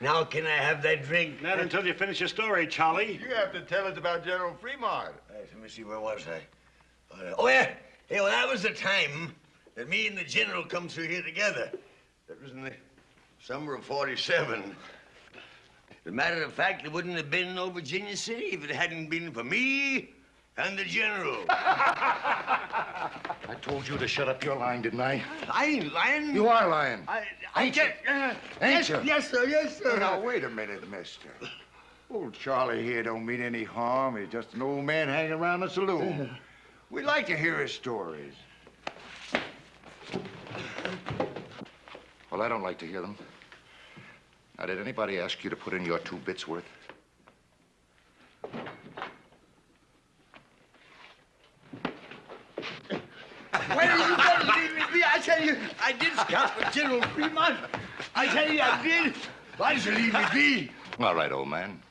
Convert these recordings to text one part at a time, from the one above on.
Now can I have that drink? Not until you finish your story, Charlie. You have to tell us about General Fremont. Let me see, where was I? Oh, yeah. Hey, well, that was the time that me and the General come through here together. That was in the summer of '47. As a matter of fact, it wouldn't have been no Virginia City if it hadn't been for me and the General. I told you to shut up your lying, didn't I? I ain't lying. You are lying. Ain't you? Ain't you? Yes, sir, yes, sir. Now, wait a minute, mister. Old Charlie here don't mean any harm. He's just an old man hanging around the saloon. We like to hear his stories. Well, I don't like to hear them. Now, did anybody ask you to put in your 2 bits worth? Where are you going to leave me be? I tell you, I did scout for General Fremont. I tell you, I did. Why should you leave me be? All right, old man.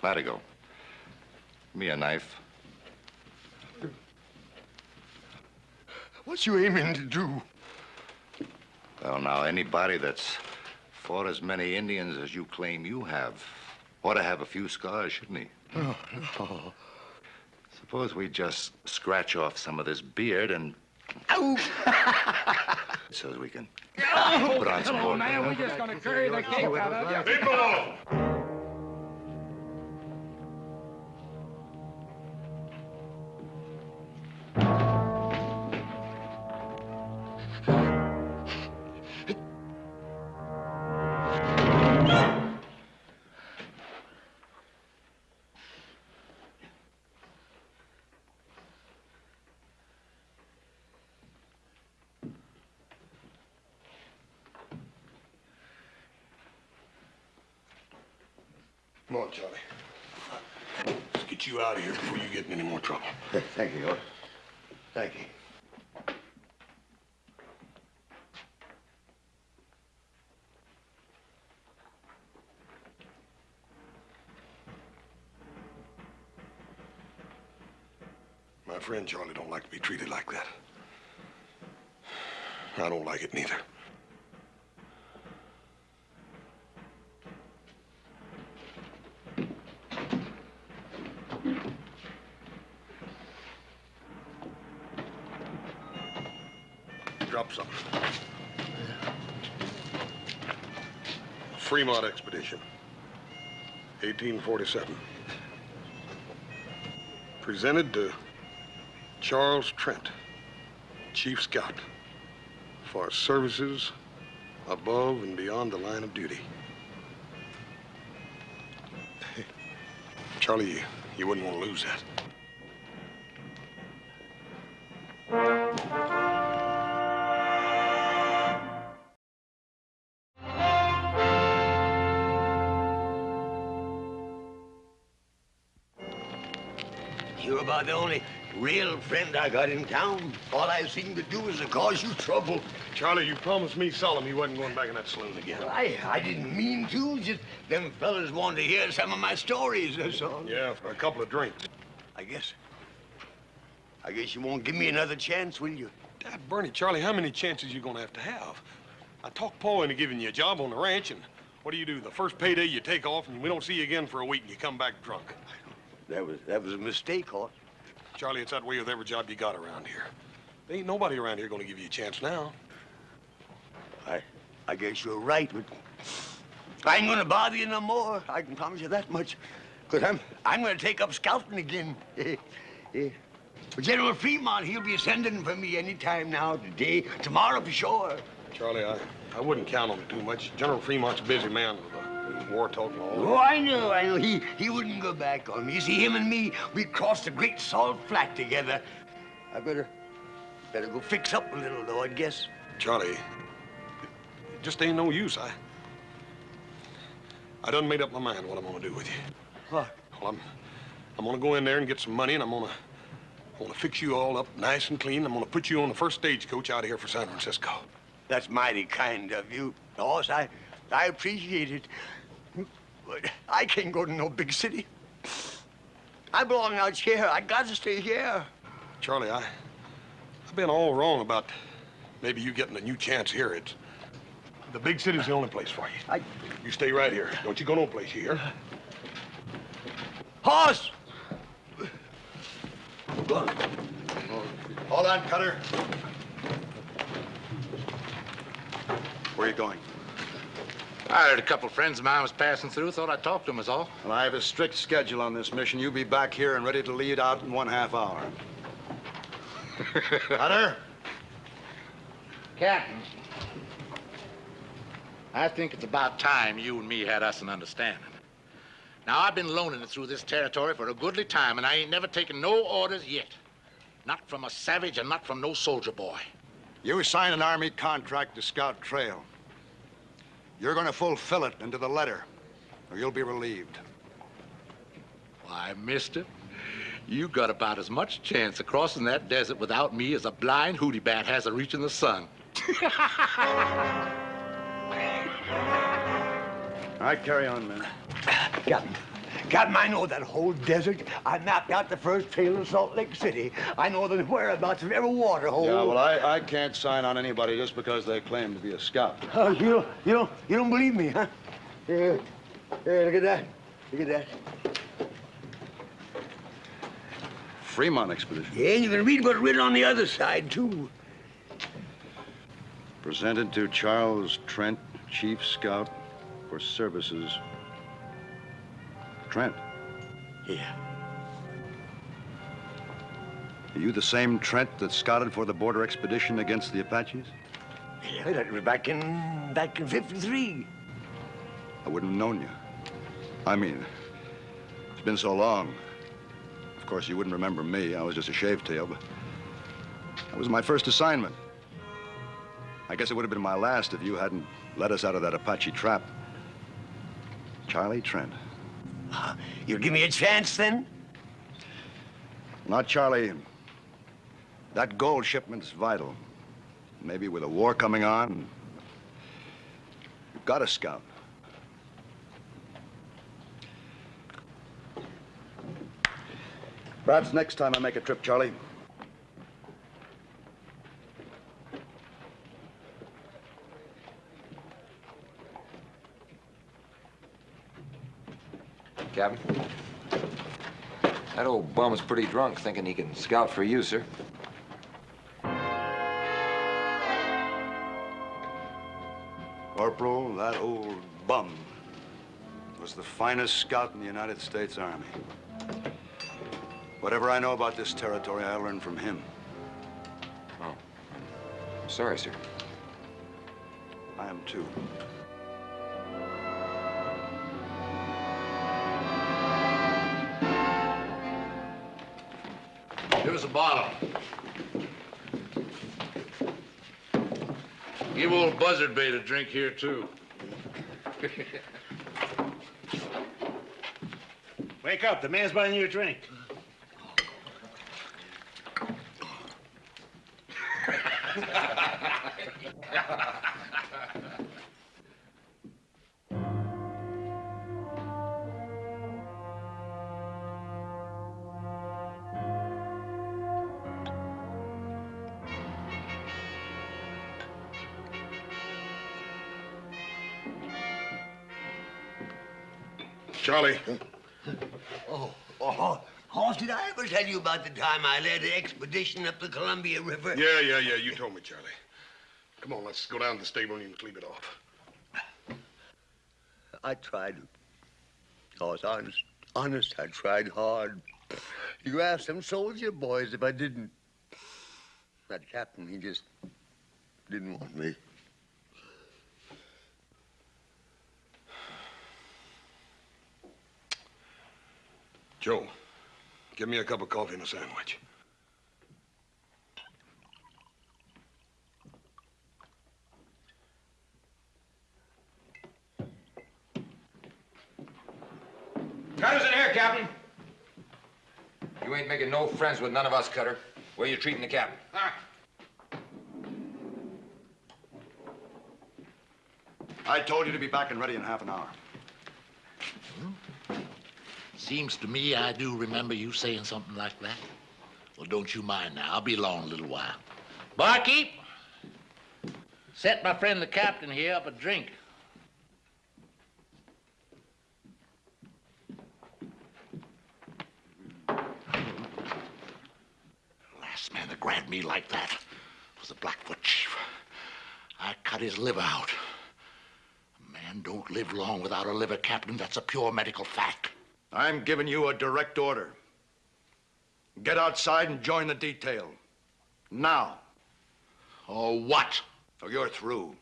Let it go. Give me a knife. What you aiming to do? Well, now, anybody that's fought as many Indians as you claim you have ought to have a few scars, shouldn't he? Oh, no. Suppose we just scratch off some of this beard and... Ow! So as we can Oh, put on some more. Man, we're just gonna carry the cake out of you. People! Come on, Charlie. Let's get you out of here before you get in any more trouble. Thank you, Lord. Thank you. My friend Charlie don't like to be treated like that. I don't like it neither. Drop something. Fremont Expedition, 1847. Presented to Charles Trent, Chief Scout, for services above and beyond the line of duty. Charlie, you wouldn't want to lose that. You're about the only real friend I got in town. All I seem to do is to cause you trouble. Charlie, you promised me solemn you wasn't going back in that saloon again. Well, I didn't mean to. Just them fellas wanted to hear some of my stories, that's all. Yeah, for a couple of drinks. I guess you won't give me another chance, will you? Dad, Bernie, Charlie, how many chances you gonna have to have? I talked Paul into giving you a job on the ranch, and what do? The first payday you take off, and we don't see you again for a week, and you come back drunk. That was a mistake, Hort. Charlie, it's that way with every job you got around here. There ain't nobody around here gonna give you a chance now. I guess you're right, but I ain't gonna bother you no more. I can promise you that much. Because I'm gonna take up scouting again. General Fremont, he'll be sending for me any time now, today, tomorrow for sure. Charlie, I wouldn't count on it too much. General Fremont's a busy man with war talk and all that. Oh, I know. He wouldn't go back on me. You see, him and me, we crossed the Great Salt Flat together. I better go fix up a little, though, I guess. Charlie, it just ain't no use. I done made up my mind what I'm gonna do with you. What? Well, I'm gonna go in there and get some money, and I'm gonna fix you all up nice and clean. I'm gonna put you on the first stagecoach out of here for San Francisco. That's mighty kind of you, boss. I appreciate it. But I can't go to no big city. I belong out here. I got to stay here. Charlie, I've been all wrong about maybe you getting a new chance here. The big city's the only place for you. You stay right here. Don't you go no place, you hear? Horse! Hold on, Cutter. Where are you going? I heard a couple of friends of mine was passing through. Thought I'd talk to them is all. Well, I have a strict schedule on this mission. You'll be back here and ready to lead out in 1/2 hour. Cutter? Captain, I think it's about time you and me had us an understanding. Now, I've been loaning it through this territory for a goodly time, and I ain't never taken no orders yet. Not from a savage and not from no soldier boy. You signed an Army contract to scout trail. You're going to fulfill it into the letter, or you'll be relieved. Why, mister, you got about as much chance of crossing that desert without me as a blind hootie bat has of reaching the sun. All right, carry on, man. Captain, I know that whole desert. I mapped out the first trail in Salt Lake City. I know the whereabouts of every water hole. Yeah, well, I can't sign on anybody just because they claim to be a scout. You don't believe me, huh? Here, look at that. Look at that. Fremont Expedition. Yeah, and you can read what's written on the other side, too. Presented to Charles Trent, Chief Scout for services. Trent. Yeah. Are you the same Trent that scouted for the border expedition against the Apaches? Yeah, that was back in 53. I wouldn't have known you. I mean, it's been so long. Of course, you wouldn't remember me. I was just a shavetail, but that was my first assignment. I guess it would have been my last if you hadn't let us out of that Apache trap. Charlie Trent. You'll give me a chance, then? Not Charlie. That gold shipment's vital. Maybe with a war coming on, you've got to scout. Perhaps next time I make a trip, Charlie. Captain, that old bum is pretty drunk, thinking he can scout for you, sir. Corporal, that old bum was the finest scout in the United States Army. Whatever I know about this territory, I learned from him. Oh. I'm sorry, sir. I am too. Give us a bottle. Give old Buzzard Bait a drink here, too. Wake up. The man's buying you a drink. Charlie. Hoss, did I ever tell you about the time I led an expedition up the Columbia River? Yeah. You told me, Charlie. Come on, let's go down to the stable and you can sleep it off. I tried. Hoss, honest, I tried hard. You asked them soldier boys if I didn't. That captain, he just didn't want me. Joe, give me a cup of coffee and a sandwich. Cutter's in here, Captain. You ain't making no friends with none of us, Cutter. Where you treating the captain? I told you to be back and ready in half an hour. Seems to me I do remember you saying something like that. Well, don't you mind now. I'll be along a little while. Barkeep, Set my friend the captain here up a drink. Last man that grabbed me like that was the Blackfoot chief. I cut his liver out. A man don't live long without a liver, Captain. That's a pure medical fact. I'm giving you a direct order. Get outside and join the detail. Now. Or what? Or you're through.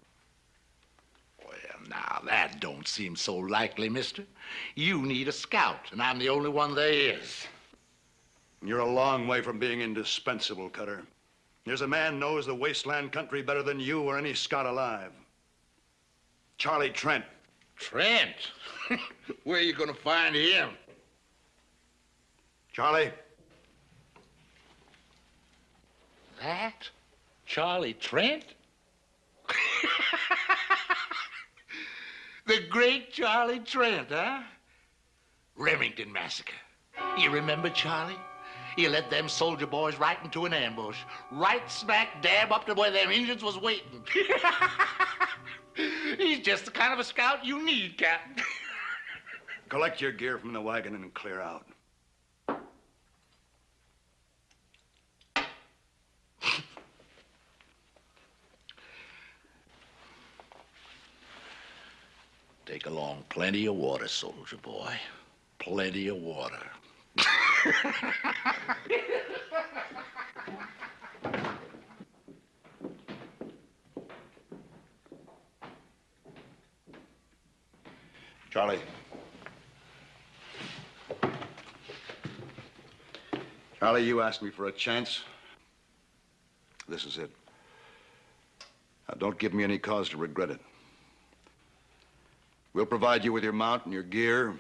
Well, now, that don't seem so likely, mister. You need a scout, and I'm the only one there is. You're a long way from being indispensable, Cutter. There's a man knows the wasteland country better than you or any scout alive. Charlie Trent. Trent? Where are you going to find him? Charlie? That? Charlie Trent? The great Charlie Trent, huh? Remington Massacre. You remember Charlie? He led them soldier boys right into an ambush. Right smack dab up to where them Indians was waiting. He's just the kind of a scout you need, Captain. Collect your gear from the wagon and clear out. Take along plenty of water, soldier boy. Plenty of water. Charlie. Charlie, you asked me for a chance. This is it. Now, don't give me any cause to regret it. We'll provide you with your mount and your gear.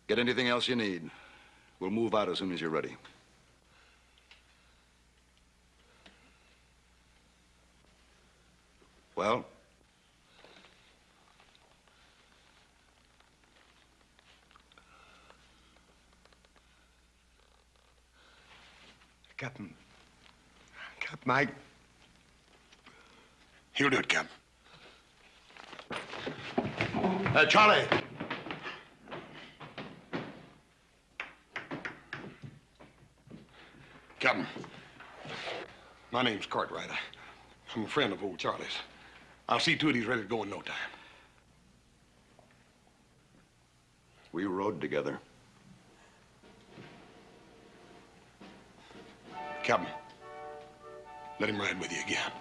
Get anything else you need. We'll move out as soon as you're ready. Well? Captain, Mike. He'll do it, Captain. Charlie! Captain, my name's Cartwright. I'm a friend of old Charlie's. I'll see to it he's ready to go in no time. We rode together. Captain, let him ride with you again.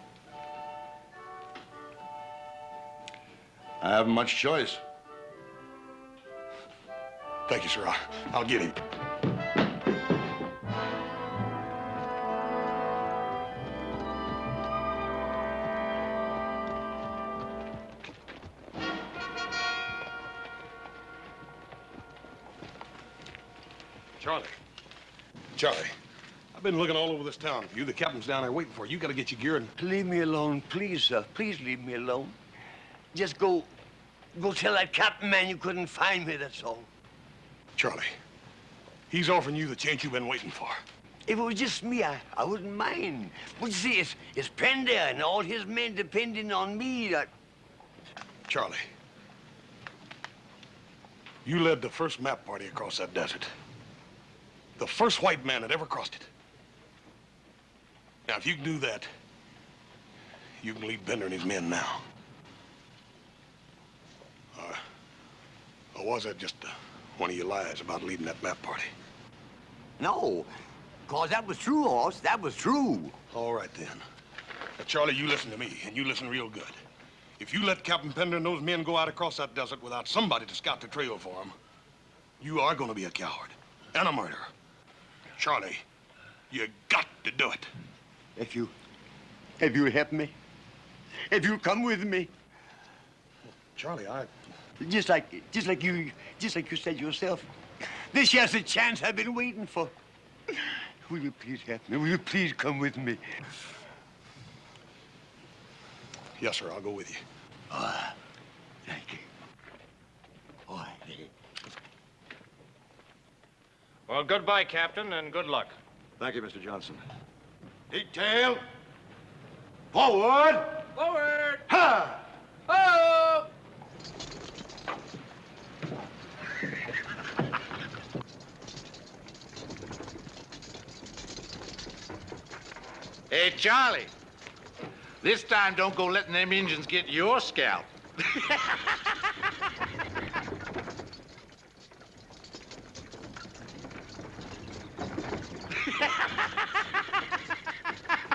I haven't much choice. Thank you, sir. I'll get him. Charlie, I've been looking all over this town for you. The captain's down there waiting for you. You got to get your gear and... Leave me alone, please, sir. Please leave me alone. Just go tell that captain man you couldn't find me, that's all. Charlie, he's offering you the chance you've been waiting for. If it was just me, I wouldn't mind. But you see, it's Pender and all his men depending on me. Charlie, you led the first map party across that desert. The first white man that ever crossed it. Now, if you can do that, you can lead Pender and his men now. Or was that just one of your lies about leading that map party? No, cause that was true, Hoss. That was true. All right, then. Now, Charlie, you listen to me, and you listen real good. If you let Captain Pender and those men go out across that desert without somebody to scout the trail for them, you are going to be a coward and a murderer. Charlie, you got to do it. If you help me, if you come with me. Charlie, Just like you said yourself. This here's the chance I've been waiting for. Will you please help me? Will you please come with me? Yes, sir, I'll go with you. Thank you. All right. Well, goodbye, Captain, and good luck. Thank you, Mr. Johnson. Detail. Forward! Forward! Ha! Oh! Hey, Charlie. This time don't go letting them Indians get your scalp.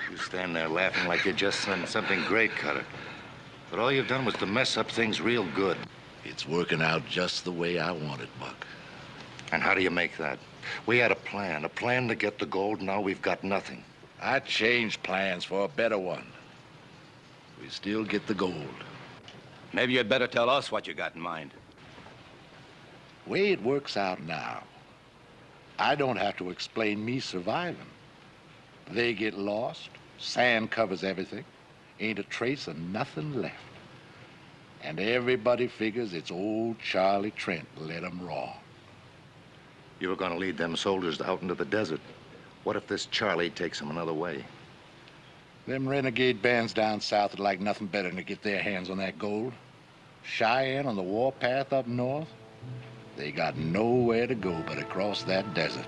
You stand there laughing like you just done something great, Cutter. But all you've done was to mess up things real good. It's working out just the way I want it, Buck. And how do you make that? We had a plan to get the gold. Now we've got nothing. I changed plans for a better one. We still get the gold. Maybe you'd better tell us what you got in mind. Way it works out now, I don't have to explain me surviving. They get lost, sand covers everything, ain't a trace of nothing left. And everybody figures it's old Charlie Trent led 'em wrong. You were going to lead them soldiers out into the desert. What if this Charlie takes them another way? Them renegade bands down south would like nothing better than to get their hands on that gold. Cheyenne on the warpath up north, they got nowhere to go but across that desert,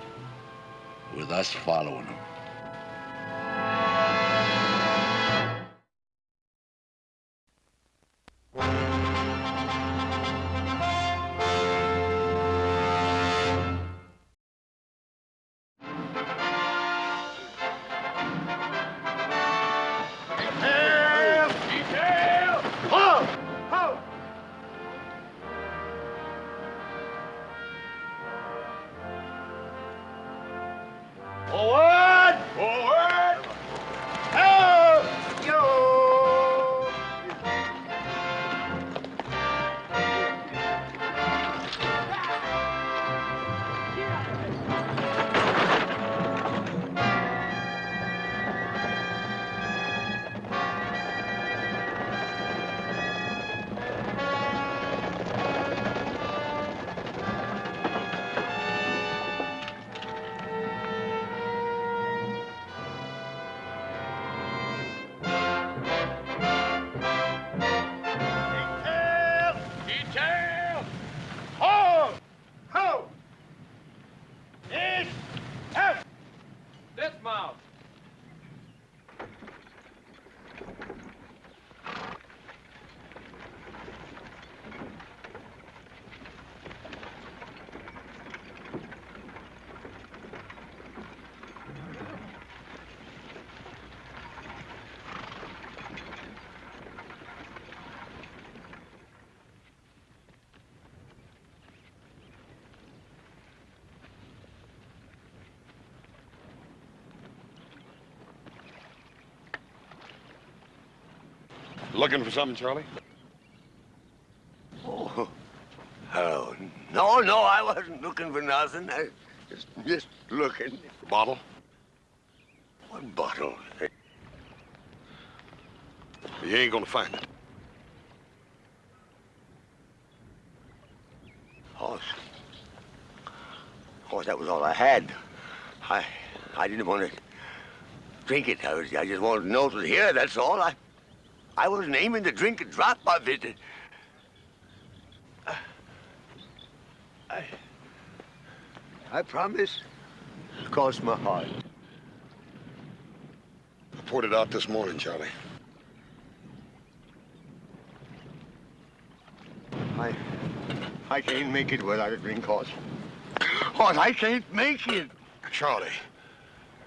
with us following them. Forward! Forward! Help! Yo! Detail! Hold! Hold! East! Out! Dismount! Looking for something, Charlie? Oh, no, I wasn't looking for nothing. I just looking. Bottle? What bottle? You ain't gonna find it. Horse, that was all I had. I didn't want to drink it. I just wanted to know it was here, that's all. I wasn't aiming to drink a drop of it. I promise. Cross my heart. I poured it out this morning, Charlie. I can't make it without a drink, Horse. Horse, I can't make it. Charlie,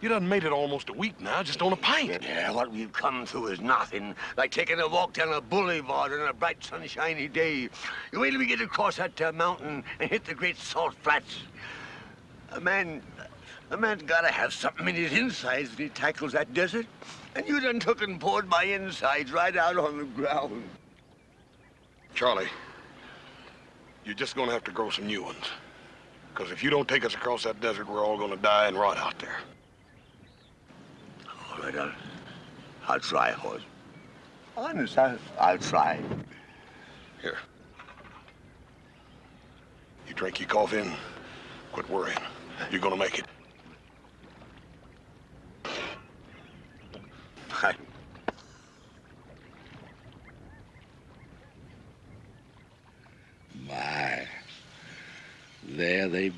you done made it almost a week now, just on a pint. Yeah, what we've come through is nothing. Like taking a walk down a boulevard on a bright, sunshiny day. You wait till we get across that mountain and hit the great salt flats. A man's gotta have something in his insides when he tackles that desert. And you done took and poured my insides right out on the ground. Charlie, you're just gonna have to grow some new ones. Because if you don't take us across that desert, we're all gonna die and rot out there. All right, I'll try, Horse. Honest, I'll try. Here. You drink your coffee and quit worrying. You're gonna make it.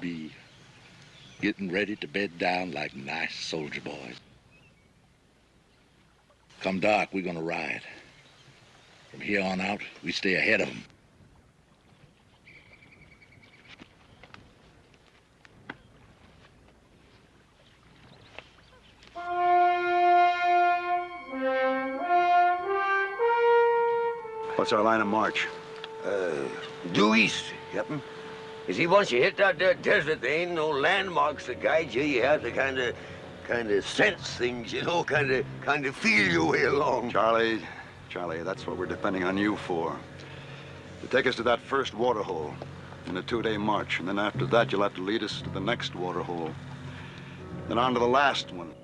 be getting ready to bed down like nice soldier boys. Come dark, we're gonna ride. From here on out, we stay ahead of them. What's our line of march? Due east, Captain. You see, once you hit that there desert, there ain't no landmarks to guide you. You have to kind of sense things, you know, kind of feel your way along. Charlie, that's what we're depending on you for. To take us to that first waterhole in a 2-day march, and then after that, you'll have to lead us to the next waterhole. Then on to the last one.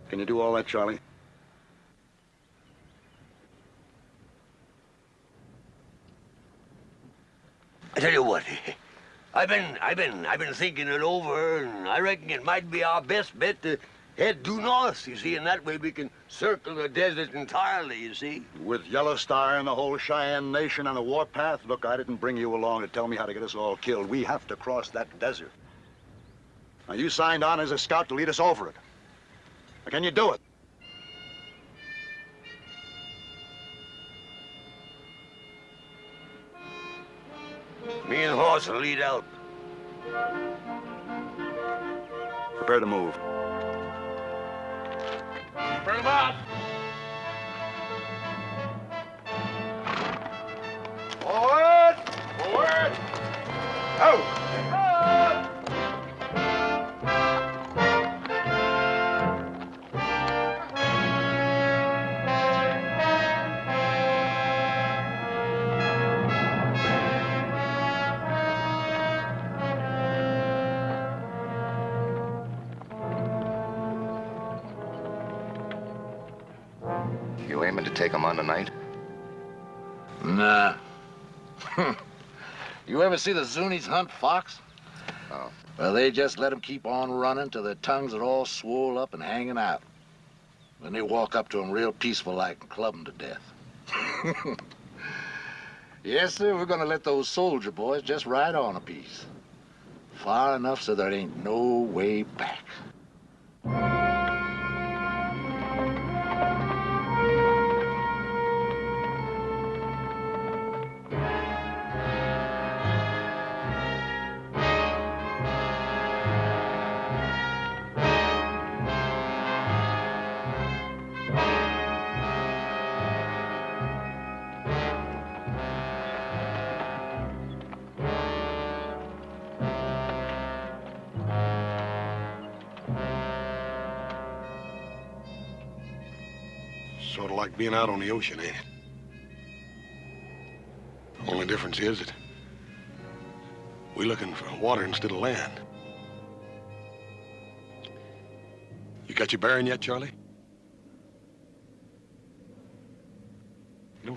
Can you do all that, Charlie? I tell you what, I've been thinking it over, and I reckon it might be our best bet to head due north, you see, and that way we can circle the desert entirely, you see. With Yellow Star and the whole Cheyenne Nation on the warpath? Look, I didn't bring you along to tell me how to get us all killed. We have to cross that desert. Now, you signed on as a scout to lead us over it. Now, can you do it? Me and Horse will lead out. Prepare to move. Bring them out. Forward! Forward! Out! You aiming to take them on tonight? Nah. You ever see the Zunis hunt fox? Oh. Well, they just let them keep on running till their tongues are all swole up and hanging out. Then they walk up to them real peaceful like and club them to death. Yes, sir, we're gonna let those soldier boys just ride on a piece. Far enough so there ain't no way back. Sort of like being out on the ocean, ain't it? Only difference is that we're looking for water instead of land. You got your bearing yet, Charlie? You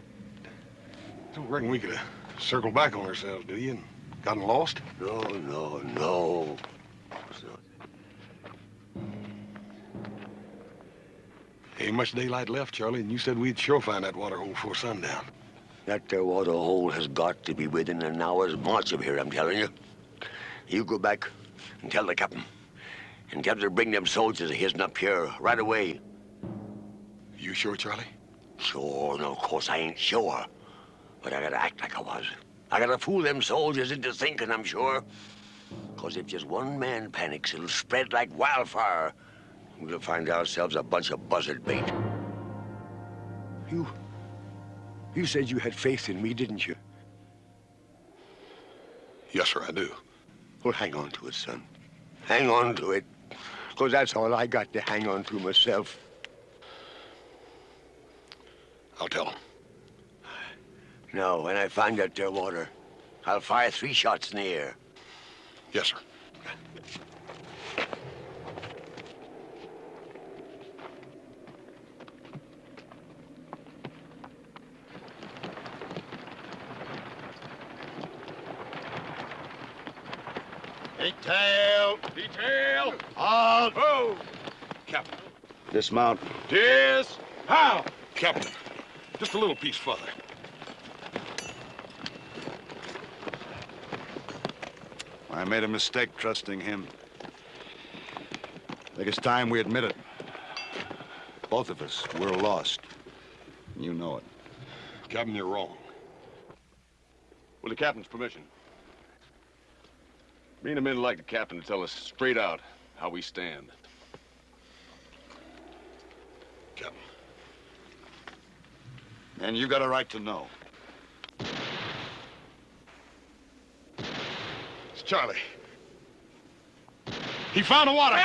don't reckon we could have circled back on ourselves, do you, and gotten lost? No. Ain't much daylight left, Charlie, and you said we'd sure find that water hole before sundown. That there water hole has got to be within an hour's march of here, I'm telling you. You go back and tell the captain. And tell him to bring them soldiers of his up here right away. You sure, Charlie? Sure. No, of course I ain't sure. But I gotta act like I was. I gotta fool them soldiers into thinking I'm sure. Because if just one man panics, it'll spread like wildfire. We'll find ourselves a bunch of buzzard bait. You said you had faith in me, didn't you? Yes, sir, I do. Well, hang on to it, son. Hang on to it. Because that's all I got to hang on to myself. I'll tell him. No, when I find that there water, I'll fire 3 shots in the air. Yes, sir. Detail! Detail! Halt! Ho! Captain. Dismount. How? Captain, just a little piece further. I made a mistake trusting him. I think it's time we admit it. Both of us, we're lost. You know it. Captain, you're wrong. With the captain's permission. Me and the men would like the captain to tell us straight out how we stand. Captain. And you got a right to know. It's Charlie. He found the water.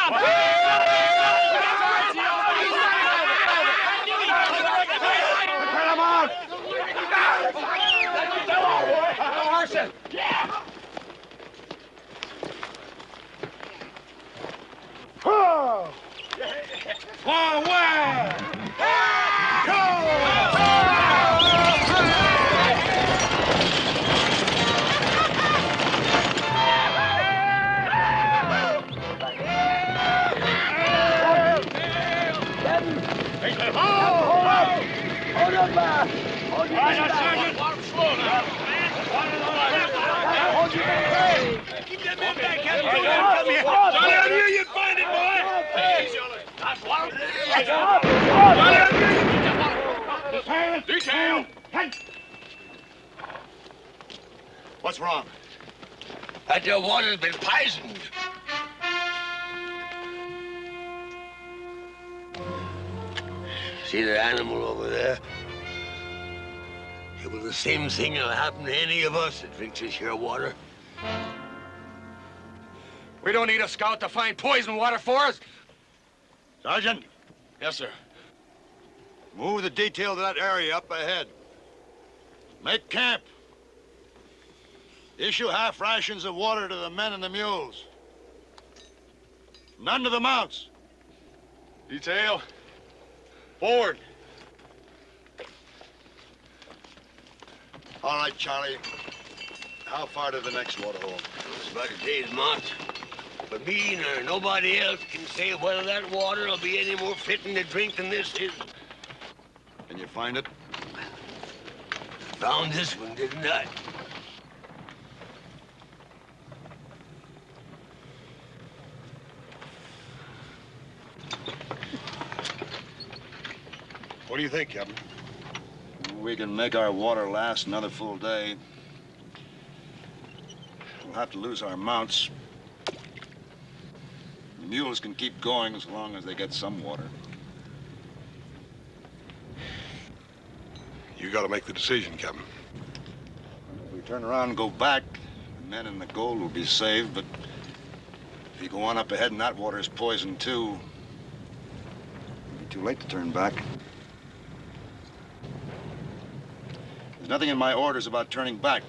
What's wrong? That the water's been poisoned. See the animal over there? It was the same thing that'll happen to any of us that drinks this here water. We don't need a scout to find poison water for us. Sergeant, Yes, sir. move the detail to that area up ahead. Make camp. Issue half rations of water to the men and the mules. None to the mounts. Detail. Forward. All right, Charlie. How far to the next water hole? It's about a day's march. But me nor nobody else can say whether that water will be any more fitting to drink than this is. Can you find it? Found this one, didn't I? What do you think, Captain? We can make our water last another full day. We'll have to lose our mounts. The mules can keep going as long as they get some water. You gotta make the decision, Captain. If we turn around and go back, the men and the gold will be saved, but if you go on up ahead and that water is poisoned too, it'll be too late to turn back. There's nothing in my orders about turning back.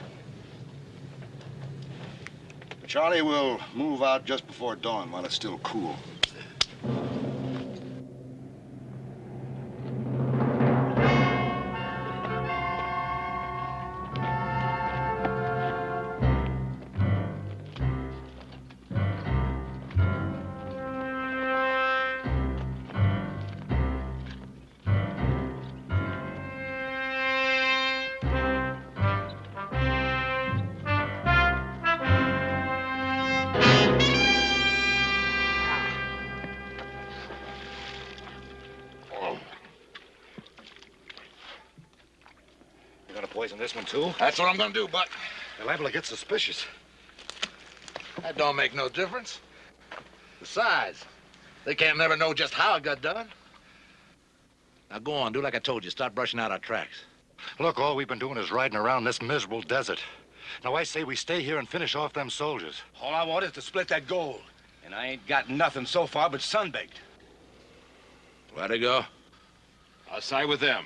Charlie will move out just before dawn while it's still cool. Poison this one, too? That's what I'm gonna do, but They're liable to get suspicious. that don't make no difference. Besides, they can't never know just how it got done. Now go on, do like I told you. Start brushing out our tracks. Look, all we've been doing is riding around this miserable desert. Now, I say we stay here and finish off them soldiers. All I want is to split that gold. And I ain't got nothing so far but sunbaked. Where'd it go? I'll side with them.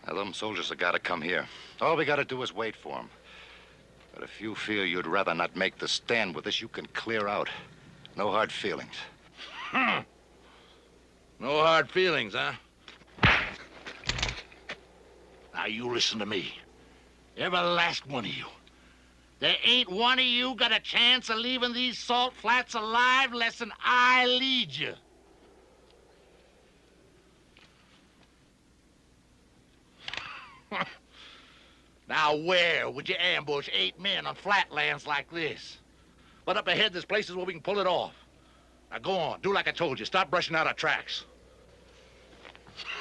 Now, them soldiers have got to come here. All we got to do is wait for them. But if you feel you'd rather not make the stand with us, you can clear out. No hard feelings. No hard feelings, huh? Now, you listen to me. Every last one of you. There ain't one of you got a chance of leaving these salt flats alive less than I lead you. Now, where would you ambush 8 men on flatlands like this? But up ahead, there's places where we can pull it off. Now go on. Do like I told you. Stop brushing out our tracks.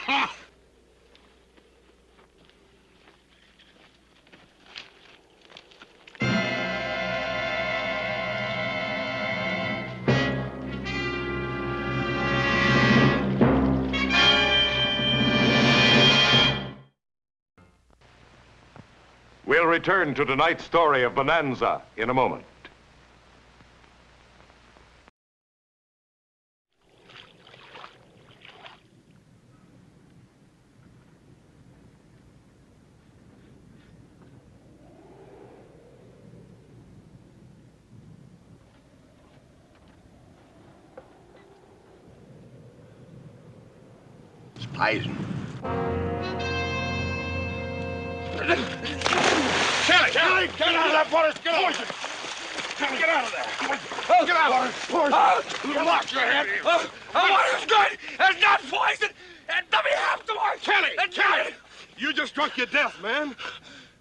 Ha! We'll return to tonight's story of Bonanza in a moment. It's poison. Kelly, get out of that water! Get out! Get out of there! Get out! Poison! Lock your head! The water's good! It's not poison! And let me have some more! Kelly! You just drunk your death, man.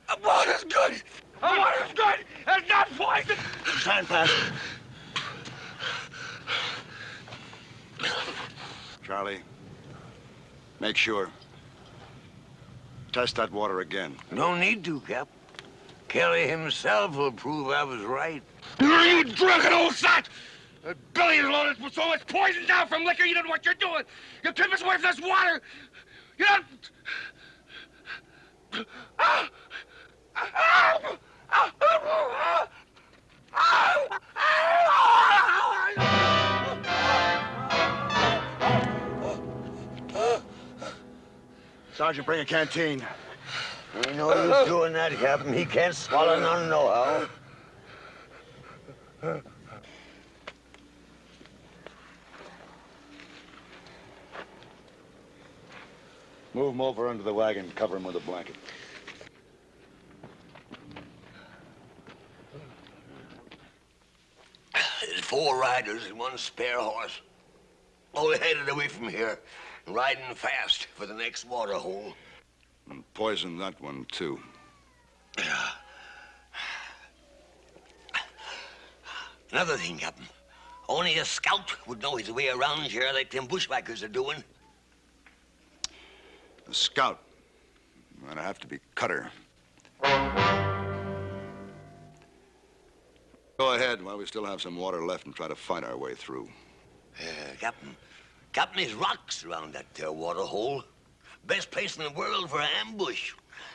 The water's good! The water's good! It's not poison! Stand fast. Charlie, make sure. Test that water again. No need to, Cap. Kelly himself will prove I was right. You drunken old sot! The belly is loaded with so much poison down from liquor, you don't know what you're doing. You keep us away from this water. You don't... Sergeant, bring a canteen. Ain't no use doing that, Captain. He can't swallow none nohow. Move him over under the wagon. Cover him with a blanket. There's 4 riders and 1 spare horse. All headed away from here, riding fast for the next water hole. And poison that one, too. Another thing, Captain. Only a scout would know his way around here like them bushwhackers are doing. A scout. That'd have to be Cutter. Go ahead while we still have some water left and try to fight our way through. Captain, there's rocks around that there water hole. Best place in the world for an ambush.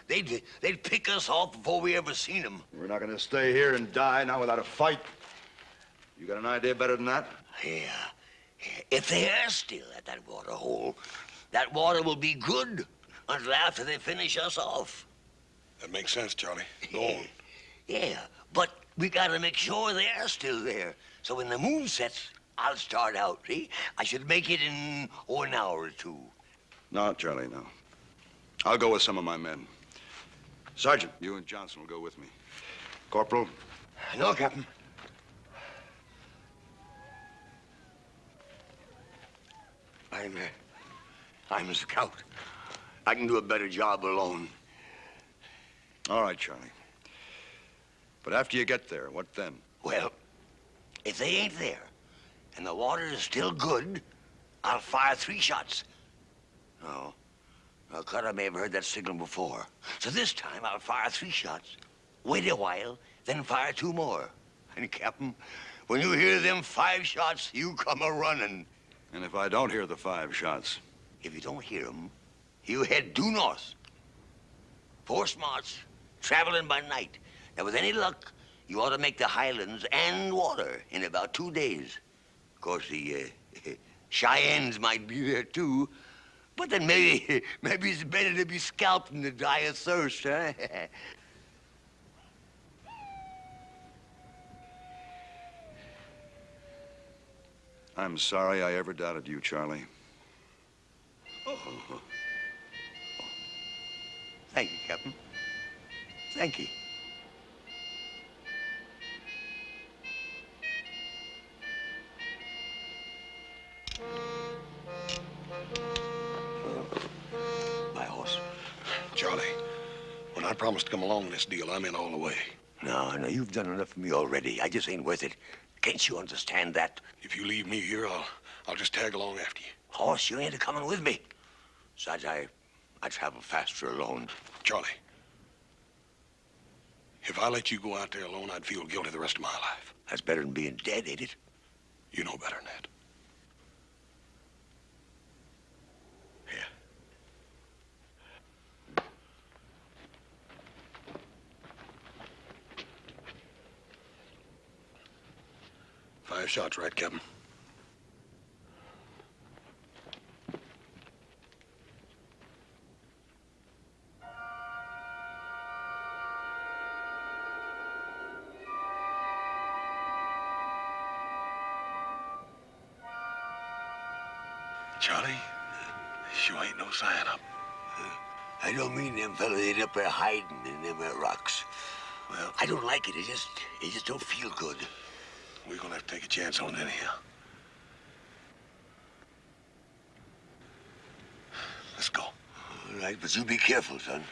They'd pick us off before we ever seen them. We're not going to stay here and die now without a fight. You got an idea better than that? Yeah. If they are still at that water hole, that water will be good until after they finish us off. That makes sense, Charlie. Go on. Yeah, but we gotta make sure they are still there. So when the moon sets, I'll start out, see? I should make it in an hour or 2. No, Charlie, no. I'll go with some of my men. Sergeant, you and Johnson will go with me. Corporal? No, Captain. I'm a scout. I can do a better job alone. All right, Charlie. But after you get there, what then? Well, if they ain't there and the water is still good, I'll fire 3 shots. No. Now, Cutter may have heard that signal before. So this time I'll fire 3 shots, wait a while, then fire 2 more. And, Captain, when you hear them 5 shots, you come a-running. And if I don't hear the 5 shots? If you don't hear them, you head due north. 4 smarts, traveling by night. Now, with any luck, you ought to make the highlands and water in about 2 days. Of course, the Cheyennes might be there, too. But then maybe it's better to be scalped than to die of thirst, huh? I'm sorry I ever doubted you, Charlie. Oh. Thank you, Captain. Thank you. My horse. Charlie, when I promised to come along with this deal, I'm in all the way. No, you've done enough for me already. I just ain't worth it. Can't you understand that? If you leave me here, I'll just tag along after you. Horse, you ain't coming with me. Besides, I travel faster alone. Charlie, if I let you go out there alone, I'd feel guilty the rest of my life. That's better than being dead, ain't it? You know better than that. Here. 5 shots, right, Captain? Charlie, sure ain't no sign up. I don't mean them fellas ain't up there hiding in them there rocks. Well, I don't like it. It just don't feel good. We're gonna have to take a chance on it anyhow. Let's go. All right, but you be careful, son.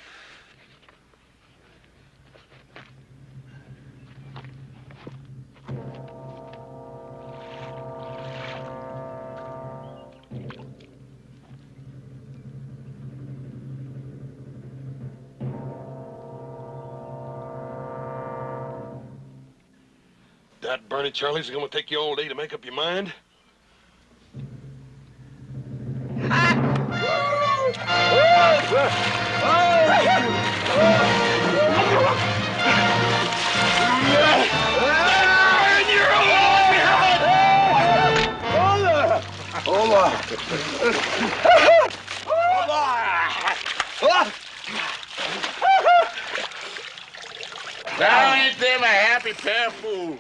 That Bernie Charlie's gonna take you all day to make up your mind? Now ain't them a happy pair of fools?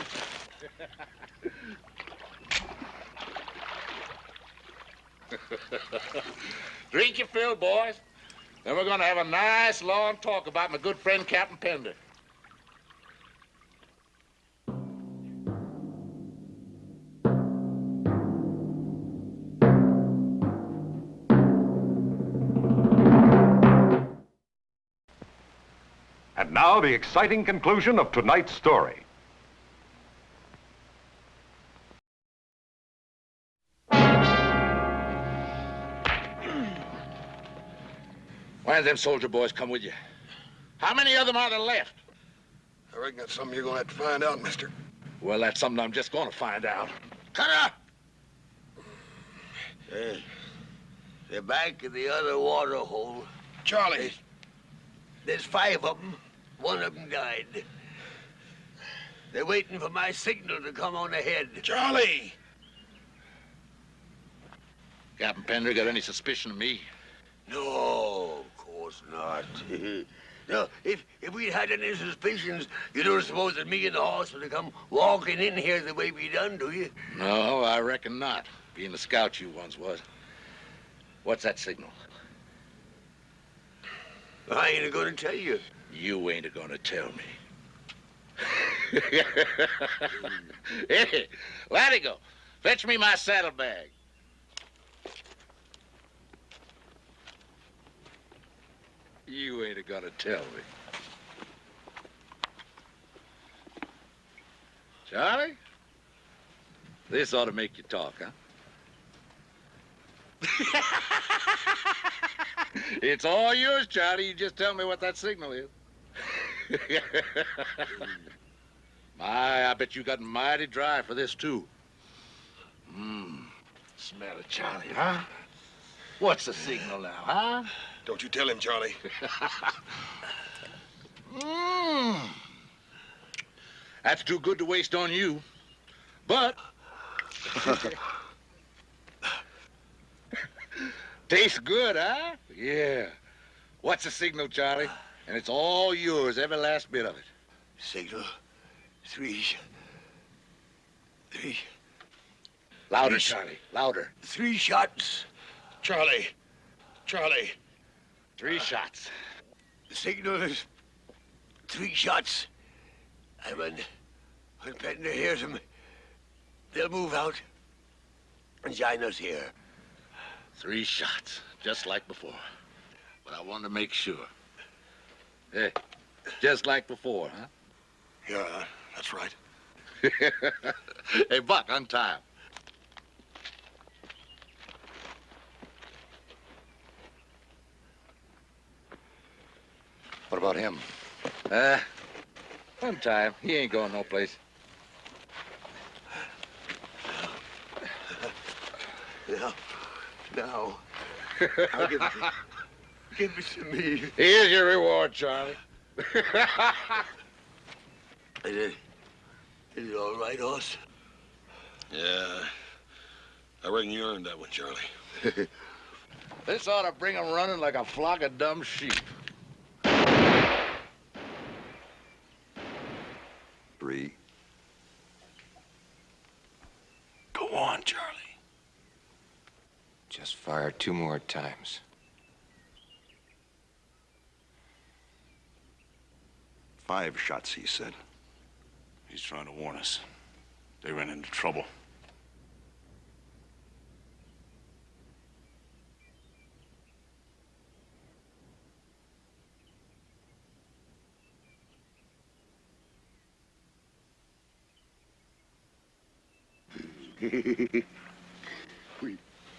Drink your fill, boys. Then we're gonna have a nice long talk about my good friend Captain Pender. And now the exciting conclusion of tonight's story. Why did them soldier boys come with you? How many of them are there left? I reckon that's something you're gonna have to find out, mister. Well, that's something I'm just gonna find out. Cutter! They're back in the other water hole. Charlie! There's 5 of them. 1 of them died. They're waiting for my signal to come on ahead. Charlie! Captain Pender got any suspicion of me? No, of course not. No, if we'd had any suspicions, you don't suppose that me and the horse would have come walking in here the way we done, do you? No, I reckon not. Being the scout you once was. What's that signal? I ain't gonna tell you. You ain't gonna tell me. Hey, Latigo, fetch me my saddlebag. You ain't gonna tell me. Charlie, this ought to make you talk, huh? It's all yours, Charlie. You just tell me what that signal is. My, I bet you got mighty dry for this, too. Smell it, Charlie, huh? What's the signal now, huh? Don't you tell him, Charlie. That's too good to waste on you. But... tastes good, huh? Yeah. What's the signal, Charlie? And it's all yours, every last bit of it. Signal. 3. Louder, Charlie. Louder. 3 shots. Charlie. 3 shots. The signal is 3 shots. And when Pender hears them, they'll move out and join us here. 3 shots, just like before. But I wanted to make sure. Hey, just like before, huh? Yeah, that's right. Hey, Buck, untie him. What about him? Untie him. He ain't going no place. Now, I'll give it to me. Here's your reward, Charlie. Is it all right, Hoss? Yeah, I reckon you earned that one, Charlie. This ought to bring him running like a flock of dumb sheep. 3. Go on, Charlie. Just fire 2 more times. Five shots, he said. He's trying to warn us. They ran into trouble.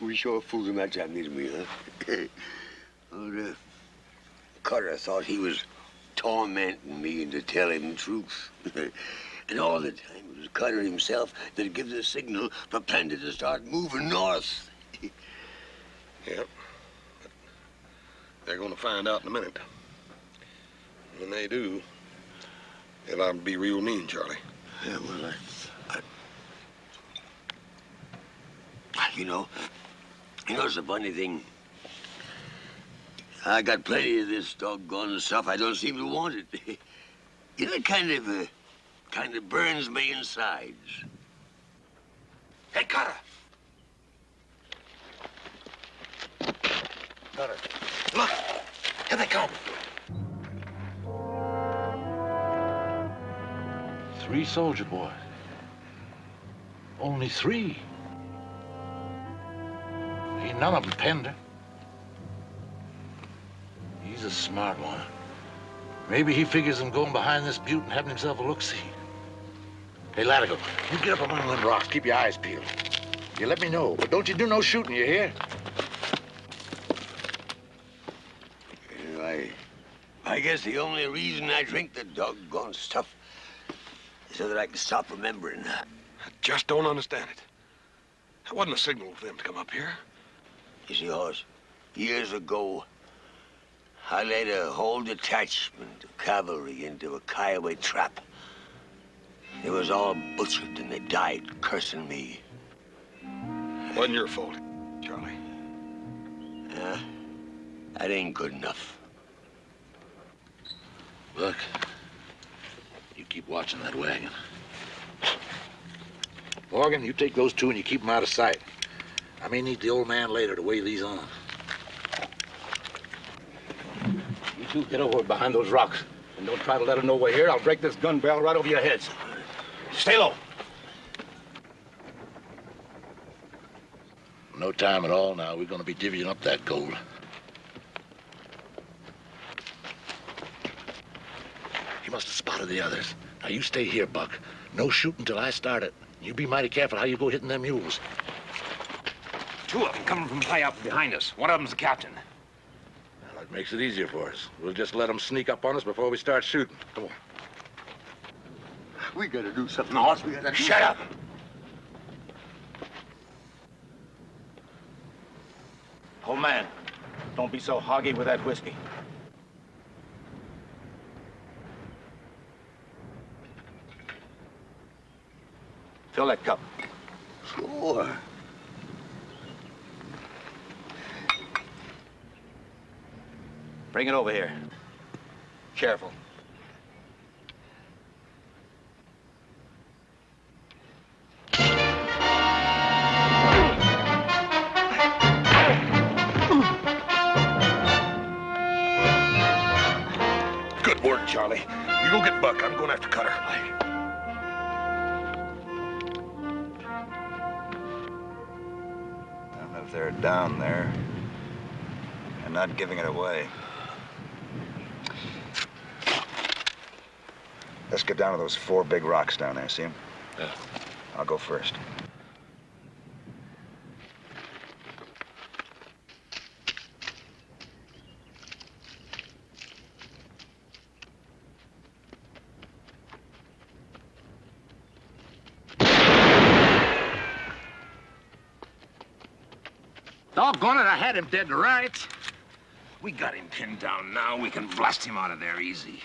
we sure fooled him that time, didn't we, huh? Oh, Cutter thought he was tormenting me into telling the truth. And all the time it was Cutter himself that gives the signal for Pender to start moving north. Yep. They're gonna find out in a minute. When they do, it'll be real mean, Charlie. Yeah, well, you know, it's a funny thing. I got plenty of this doggone stuff. I don't seem to want it. You know, it kind of burns me insides. Hey, Cutter! Cutter. Look! Here they come! 3 soldier boys. Only 3. Ain't none of them Pender. He's a smart one. Maybe he figures on going behind this butte and having himself a look-see. Hey, Latigo, you get up among them rocks. Keep your eyes peeled. You let me know, but don't you do no shooting, you hear? I guess the only reason I drink the doggone stuff is so that I can stop remembering. I just don't understand it. That wasn't a signal for them to come up here. You see, Hoss, years ago, I led a whole detachment of cavalry into a Kiowa trap. They was all butchered and they died cursing me. Wasn't your fault, Charlie. Yeah, that ain't good enough. Look, you keep watching that wagon. Morgan, you take those 2 and you keep them out of sight. I may need the old man later to weigh these on. You 2 get over behind those rocks. And don't try to let them know we're here. I'll break this gun barrel right over your heads. Stay low. No time at all now. We're gonna be divvying up that gold. He must have spotted the others. Now you stay here, Buck. No shooting till I start it. You be mighty careful how you go hitting them mules. 2 of them coming from high up behind us. One of them's the captain. Well, that makes it easier for us. We'll just let them sneak up on us before we start shooting. Come on. We gotta do something, Hoss. We gotta Shut up! Old man, don't be so hoggy with that whiskey. Fill that cup. Sure. Bring it over here. Careful. Good work, Charlie. You go get Buck. I'm going after Cutter. And if they're down there and not giving it away. Let's get down to those 4 big rocks down there, see them? Yeah. I'll go first. Doggone it, I had him dead to rights. We got him pinned down now. We can blast him out of there easy.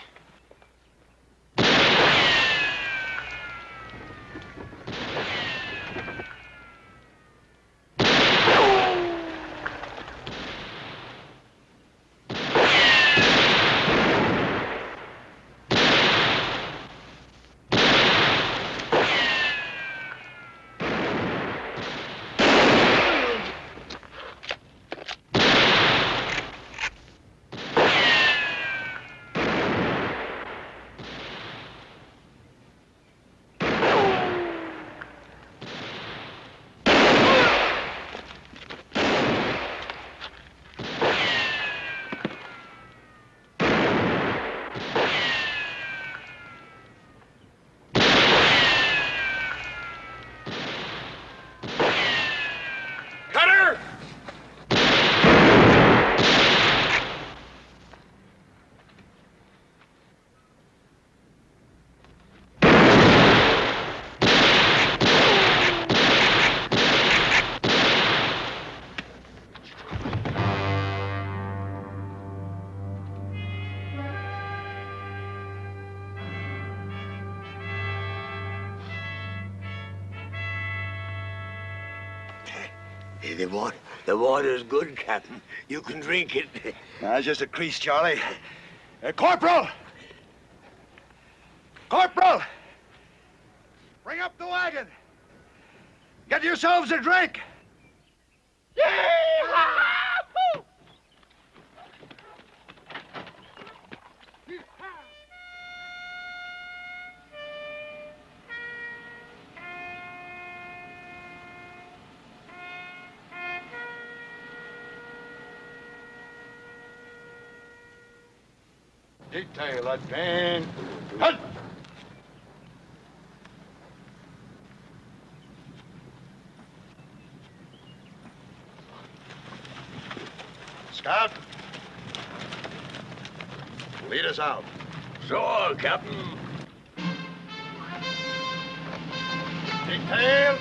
Hey, the water's good, Captain. You can drink it. Nah, it's just a crease, Charlie. Corporal! Corporal! Bring up the wagon. Get yourselves a drink. Yee-haw! Detail that van. Halt! Scout. Lead us out. Sure, Captain. Detail.